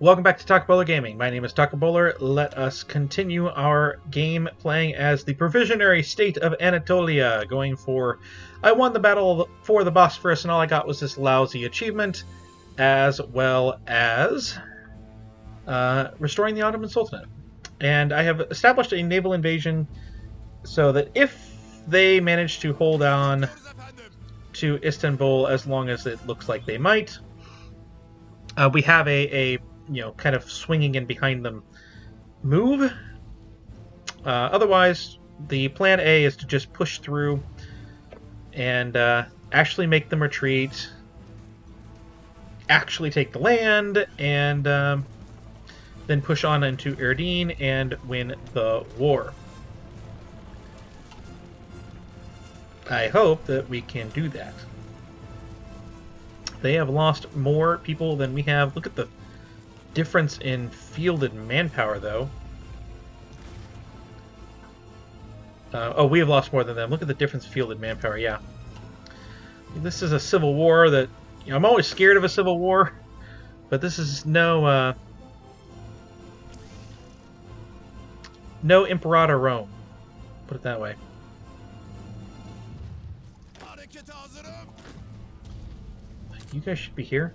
Welcome back to Taco Bowler Gaming. My name is Taco Bowler. Let us continue our game playing as the Provisionary State of Anatolia, going for... I won the battle for the Bosporus, and all I got was this lousy achievement, as well as restoring the Ottoman Sultanate. And I have established a naval invasion so that if they manage to hold on to Istanbul as long as it looks like they might, we have a kind of swinging in behind them move. Otherwise, the plan A is to just push through and actually make them retreat, actually take the land, and then push on into Erdene and win the war. I hope that we can do that. They have lost more people than we have. Look at the difference in fielded manpower, though. Oh, we have lost more than them. Look at the difference in fielded manpower, yeah. This is a civil war that... I'm always scared of a civil war, but this is no Imperator Rome. Put it that way. You guys should be here.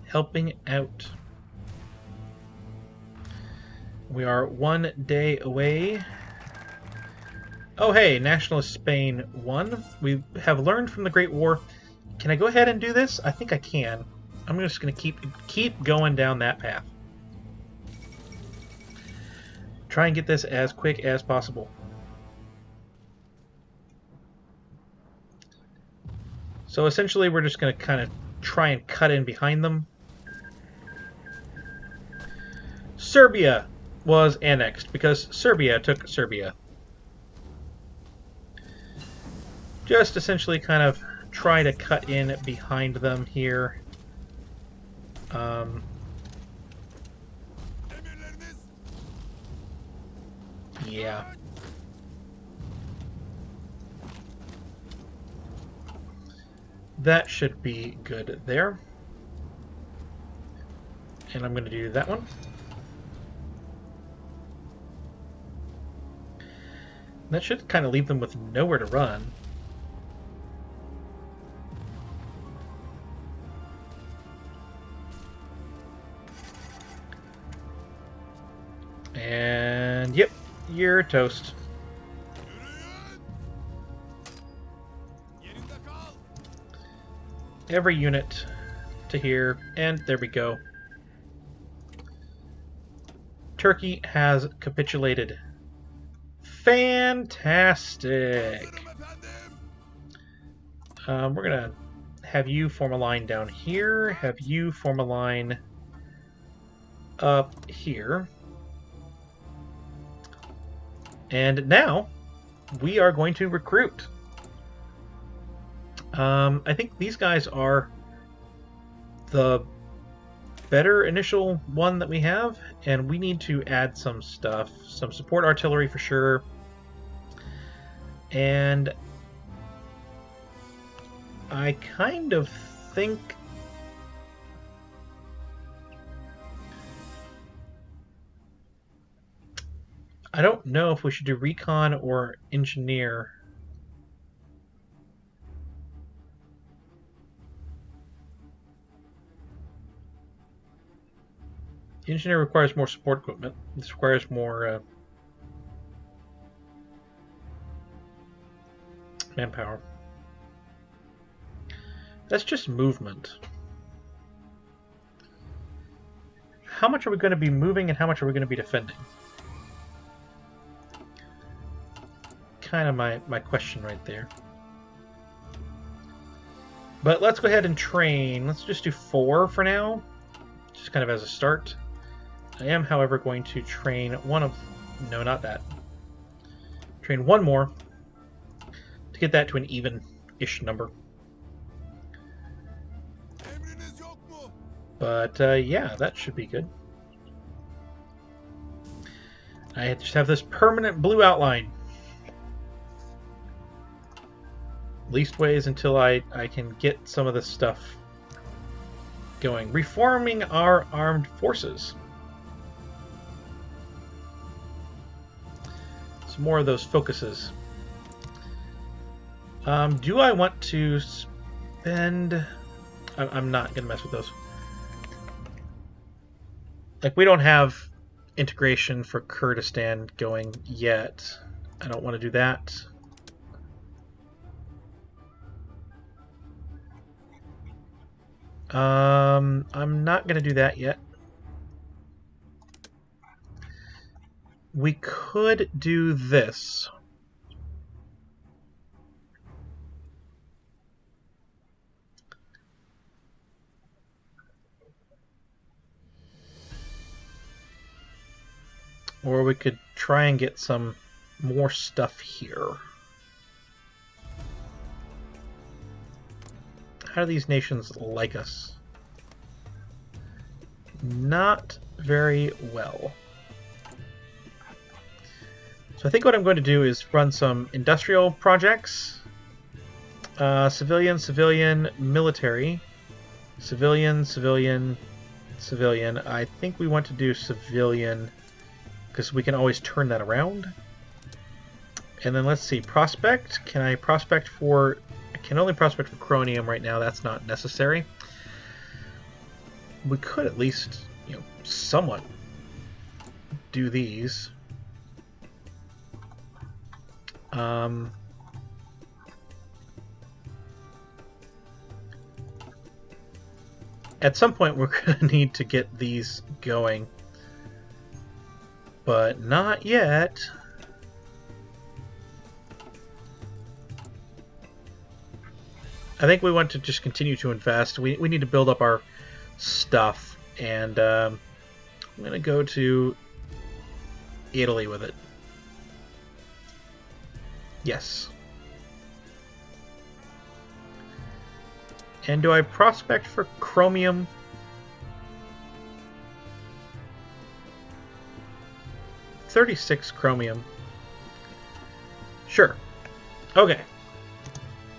Helping out. We are 1 day away. Oh hey, Nationalist Spain won. We have learned from the Great War. Can I go ahead and do this? I think I can. I'm just going to keep going down that path. Try and get this as quick as possible. So essentially we're just going to kind of try and cut in behind them. Serbia was annexed because Serbia took Serbia. Just essentially kind of try to cut in behind them here. Yeah. That should be good there. And I'm going to do that one. That should kind of leave them with nowhere to run. And yep, you're toast. Every unit to here, and there we go. Turkey has capitulated. Fantastic! We're gonna have you form a line down here, have you form a line up here. And now, we are going to recruit. I think these guys are the better initial one that we have, and we need to add some stuff. Some support artillery for sure. And I kind of think I don't know if we should do recon or engineer. Engineer requires more support equipment. This requires more manpower. That's just movement. How much are we going to be moving and how much are we going to be defending? Kind of my question right there. But let's go ahead and train. Let's just do 4 for now. Just kind of as a start. I am, however, going to train one of... No, not that. Train one more to get that to an even-ish number. But, yeah, that should be good. I just have this permanent blue outline. Leastways until I can get some of this stuff going. Reforming our armed forces. Some more of those focuses. Do I want to spend... I'm not going to mess with those. Like, we don't have integration for Kurdistan going yet. I don't want to do that. I'm not going to do that yet. We could do this. Or we could try and get some more stuff here. How do these nations like us? Not very well. So I think what I'm going to do is run some industrial projects. Civilian, civilian, military. Civilian, civilian, civilian. I think we want to do civilian because we can always turn that around. And then let's see, prospect. Can I prospect for... I can only prospect for chromium right now. That's not necessary. We could at least, you know, somewhat do these. At some point we're going to need to get these going. But not yet. I think we want to just continue to invest. We need to build up our stuff. And I'm going to go to Italy with it. Yes. And do I prospect for chromium? $36 chromium. Sure. Okay.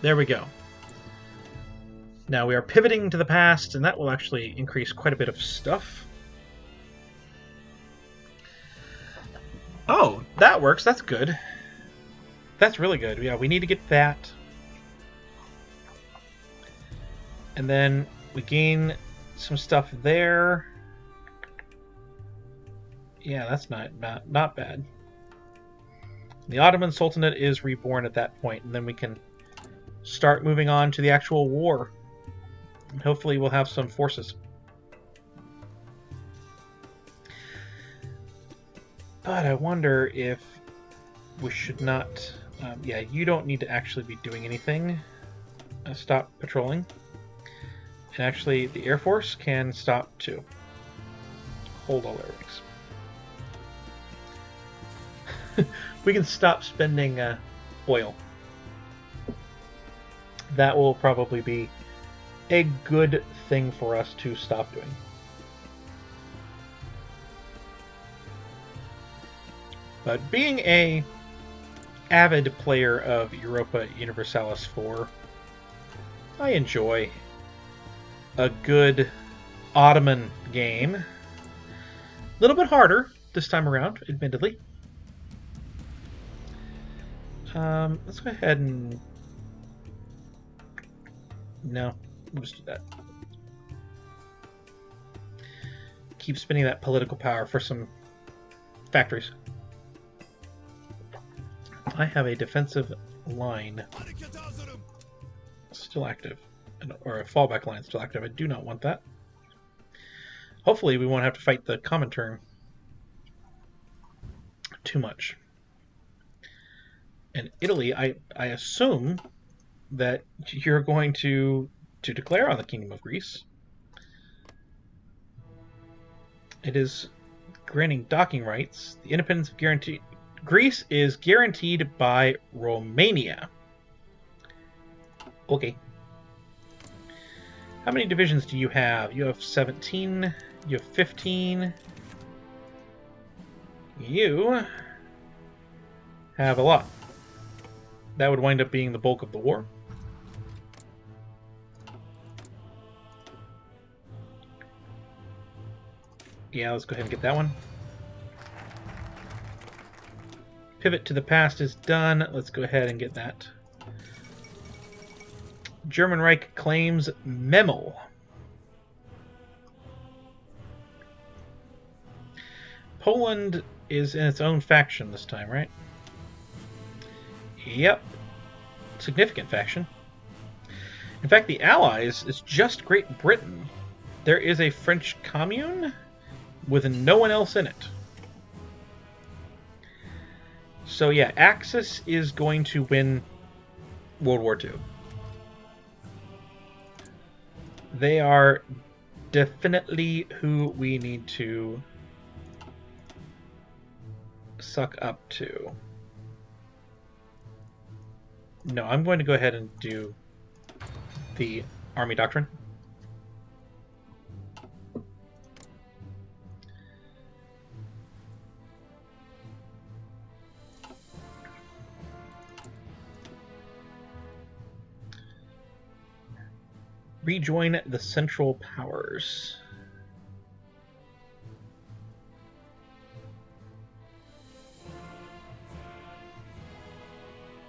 There we go. Now we are pivoting to the past, and that will actually increase quite a bit of stuff. Oh, that works. That's good. That's really good. Yeah, we need to get that. And then we gain some stuff there. Yeah, that's not bad. The Ottoman Sultanate is reborn at that point, and then we can start moving on to the actual war. And hopefully we'll have some forces. But I wonder if we should not... yeah, you don't need to actually be doing anything. Stop patrolling. And actually, the Air Force can stop too. Hold all air rigs. We can stop spending oil. That will probably be a good thing for us to stop doing. But being a avid player of Europa Universalis 4, I enjoy a good Ottoman game. A little bit harder this time around, admittedly. Let's go ahead and... No, we'll just do that. Keep spending that political power for some factories. I have a defensive line still active, or a fallback line still active. I do not want that. Hopefully we won't have to fight the Comintern too much. And Italy, I assume that you're going to declare on the Kingdom of Greece. It is granting docking rights. The independence of Greece is guaranteed by Romania. Okay. How many divisions do you have? You have 17. You have 15. You have a lot. That would wind up being the bulk of the war. Yeah, let's go ahead and get that one. Pivot to the past is done. Let's go ahead and get that. German Reich claims Memel. Poland is in its own faction this time, right? Yep. Significant faction. In fact, the Allies is just Great Britain. There is a French commune with no one else in it. So yeah, Axis is going to win World War II. They are definitely who we need to suck up to. No, I'm going to go ahead and do the Army Doctrine. Rejoin the Central Powers.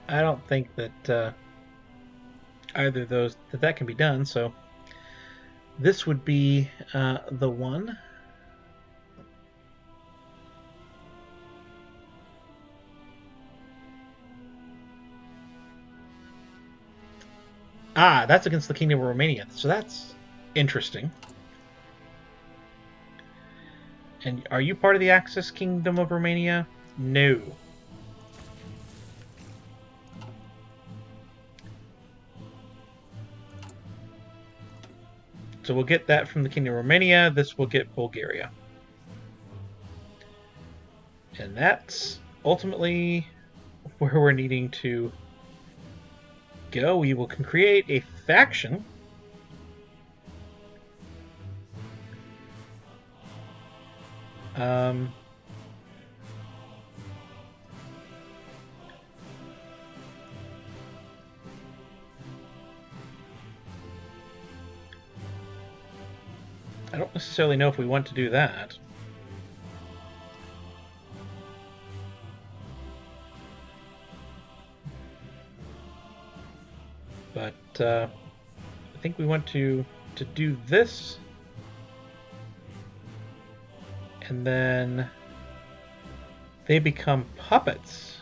I don't think that either of those that can be done, so this would be the one. Ah, that's against the Kingdom of Romania, so that's interesting. And are you part of the Axis Kingdom of Romania? No. So we'll get that from the Kingdom of Romania. This will get Bulgaria. And that's ultimately where we're needing to go. We will create a faction. I don't necessarily know if we want to do that. But I think we want to do this. And then they become puppets.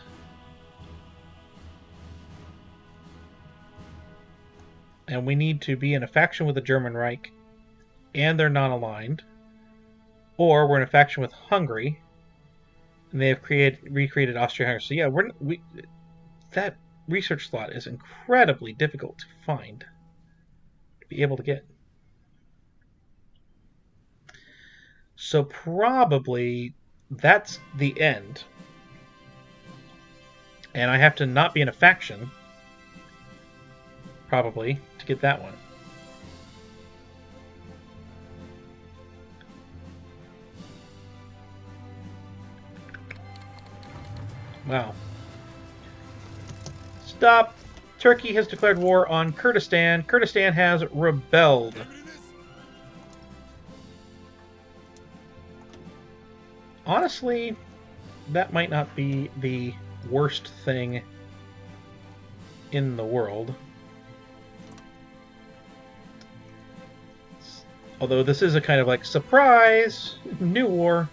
And we need to be in a faction with the German Reich, and they're non-aligned. Or we're in a faction with Hungary, and they have recreated Austria-Hungary. So yeah, that research slot is incredibly difficult to find, to be able to get. So probably that's the end. And I have to not be in a faction, probably, to get that one. Wow. Stop! Turkey has declared war on Kurdistan. Kurdistan has rebelled. Honestly, that might not be the worst thing in the world. Although this is a kind of like surprise, new war.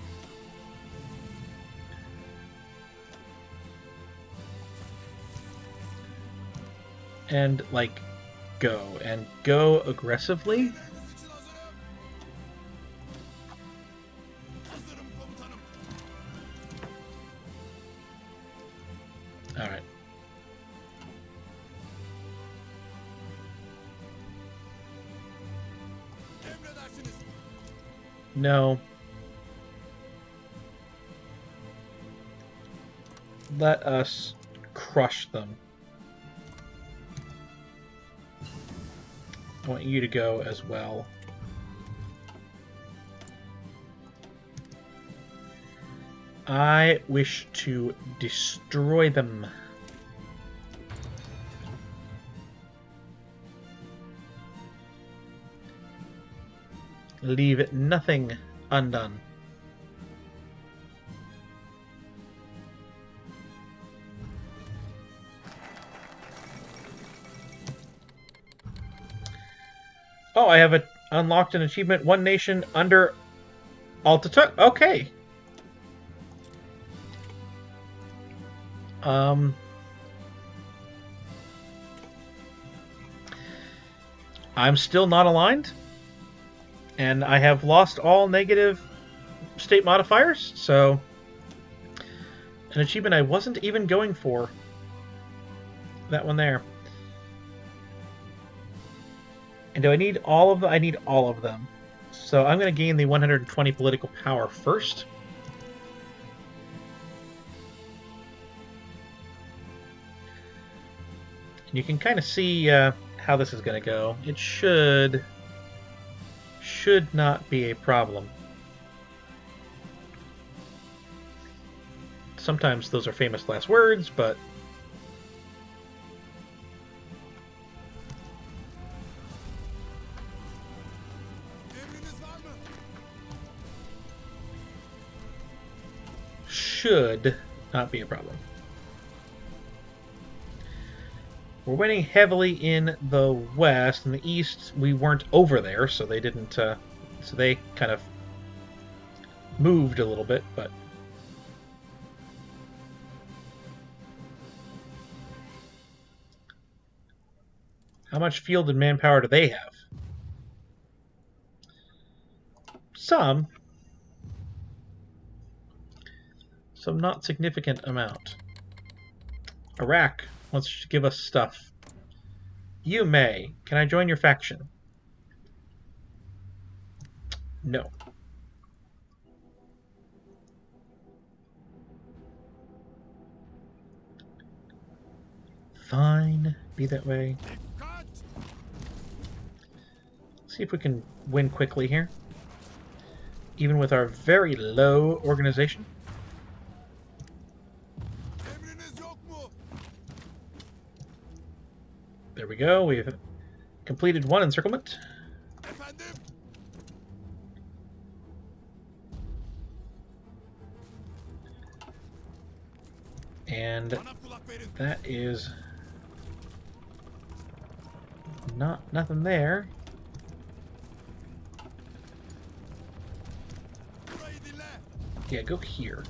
And like go aggressively. All right. No. Let us crush them. I want you to go as well. I wish to destroy them. Leave nothing undone. Oh, I have unlocked an achievement. One nation under Altitude. Okay. I'm still not aligned, and I have lost all negative state modifiers, so an achievement I wasn't even going for. That one there. And do I need all of them? I need all of them. So I'm going to gain the 120 political power first. And you can kind of see how this is going to go. It should not be a problem. Sometimes those are famous last words, but should not be a problem. We're winning heavily in the west. In the east, we weren't over there, so they didn't. So they kind of moved a little bit, but how much field and manpower do they have? Some not significant amount. Iraq wants to give us stuff. You may. Can I join your faction? No. Fine. Be that way. See if we can win quickly here. Even with our very low organization. There we go. We've completed one encirclement. And that is nothing there. Yeah, go here.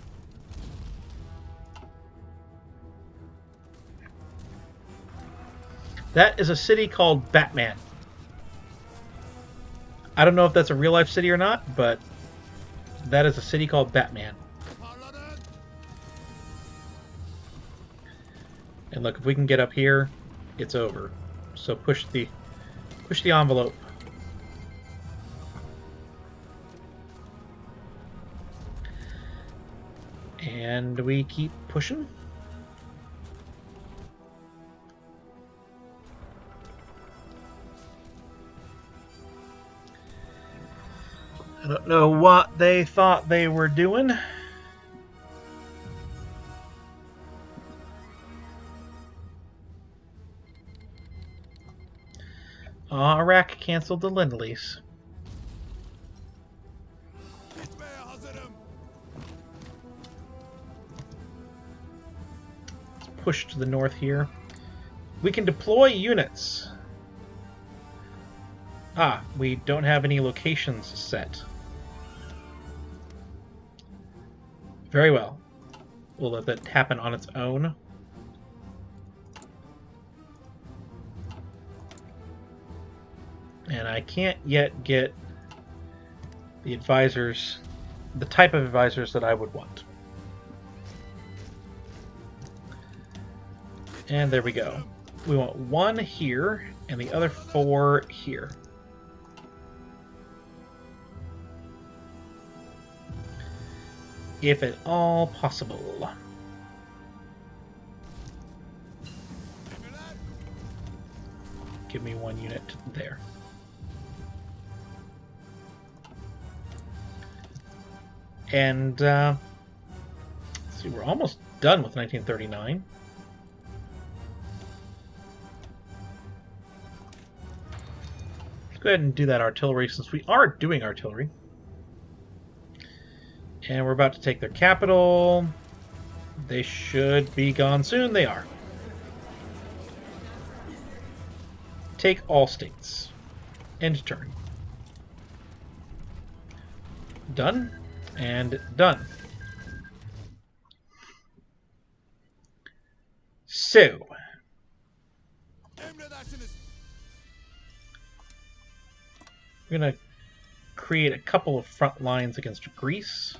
That is a city called Batman. I don't know if that's a real-life city or not, but that is a city called Batman. And look, if we can get up here, it's over. So push the envelope. And we keep pushing. I don't know what they thought they were doing. Iraq canceled the Lend-Lease. Let's push to the north here. We can deploy units. Ah, we don't have any locations set. Very well. We'll let that happen on its own. And I can't yet get the advisors, the type of advisors that I would want. And there we go. We want one here and the other 4 here. If at all possible. Give me 1 unit there. And let's see, we're almost done with 1939. Let's go ahead and do that artillery since we are doing artillery. And we're about to take their capital. They should be gone soon. They are. Take all states. End turn. Done. And done. So. We're going to create a couple of front lines against Greece.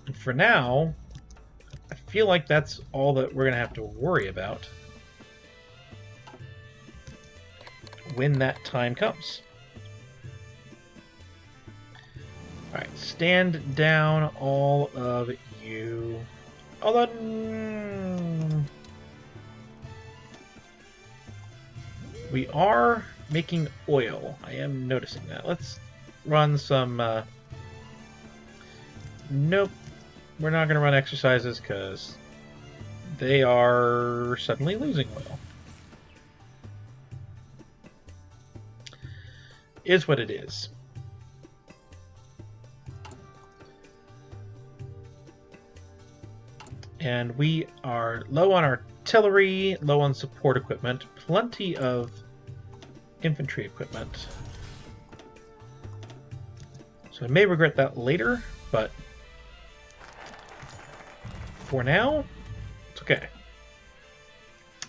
And for now, I feel like that's all that we're going to have to worry about when that time comes. Alright, stand down, all of you. Although... we are making oil. I am noticing that. Let's run some... Nope. We're not going to run exercises because they are suddenly losing oil. Is what it is. And we are low on artillery, low on support equipment, plenty of infantry equipment. So I may regret that later, but for now, it's okay.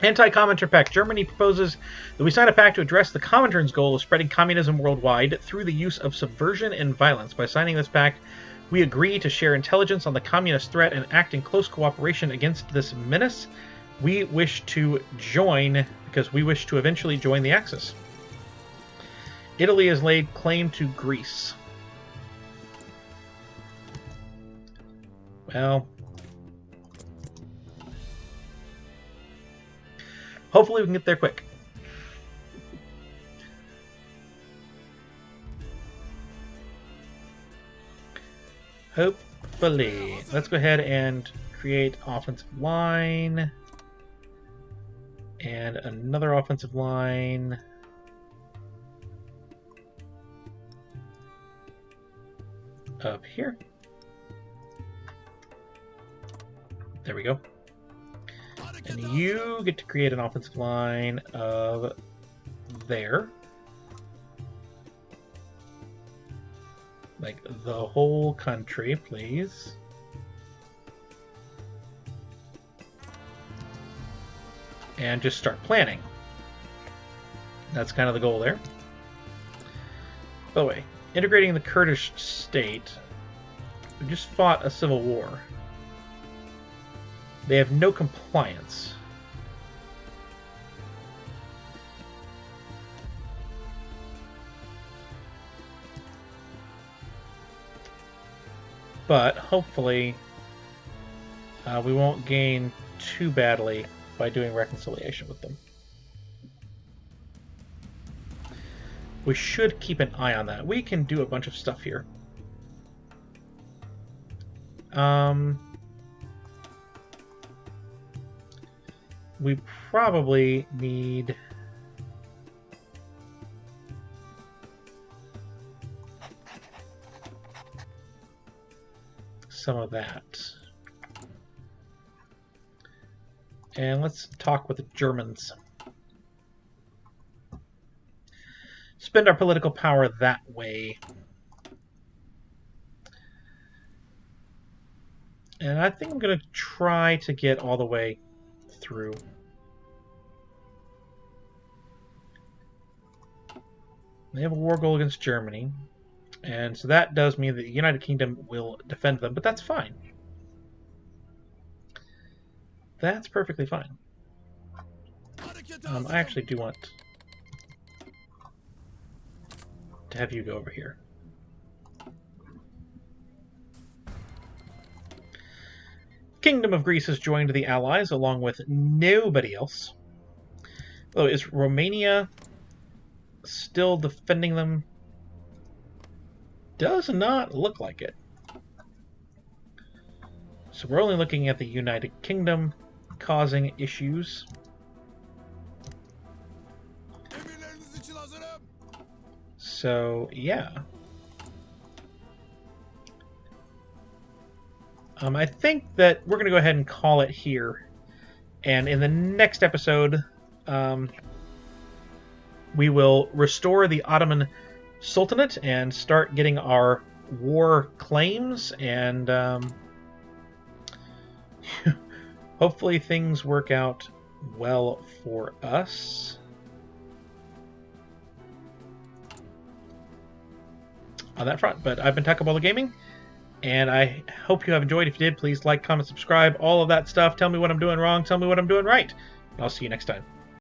Anti-Commenter Pact. Germany proposes that we sign a pact to address the Comintern's goal of spreading communism worldwide through the use of subversion and violence. By signing this pact, we agree to share intelligence on the communist threat and act in close cooperation against this menace. We wish to join because we wish to eventually join the Axis. Italy has laid claim to Greece. Well, hopefully we can get there quick. Hopefully. Let's go ahead and create offensive line. And another offensive line. Up here. There we go. And you get to create an offensive line of there. Like the whole country, please. And just start planning. That's kind of the goal there. By the way, integrating the Kurdish state. We just fought a civil war. They have no compliance. But hopefully we won't gain too badly by doing reconciliation with them. We should keep an eye on that. We can do a bunch of stuff here. We probably need some of that. And let's talk with the Germans. Spend our political power that way. And I think I'm going to try to get all the way through. They have a war goal against Germany. And so that does mean that the United Kingdom will defend them, but that's fine. That's perfectly fine. I actually do want to have you go over here. Kingdom of Greece has joined the Allies along with nobody else. Oh, is Romania still defending them? Does not look like it. So we're only looking at the United Kingdom causing issues. So, yeah. I think that we're going to go ahead and call it here. And in the next episode, we will restore the Ottoman Sultanate and start getting our war claims, and hopefully things work out well for us. On that front. But I've been Takabola Gaming, and I hope you have enjoyed. If you did, please like, comment, subscribe, all of that stuff. Tell me what I'm doing wrong, tell me what I'm doing right, and I'll see you next time.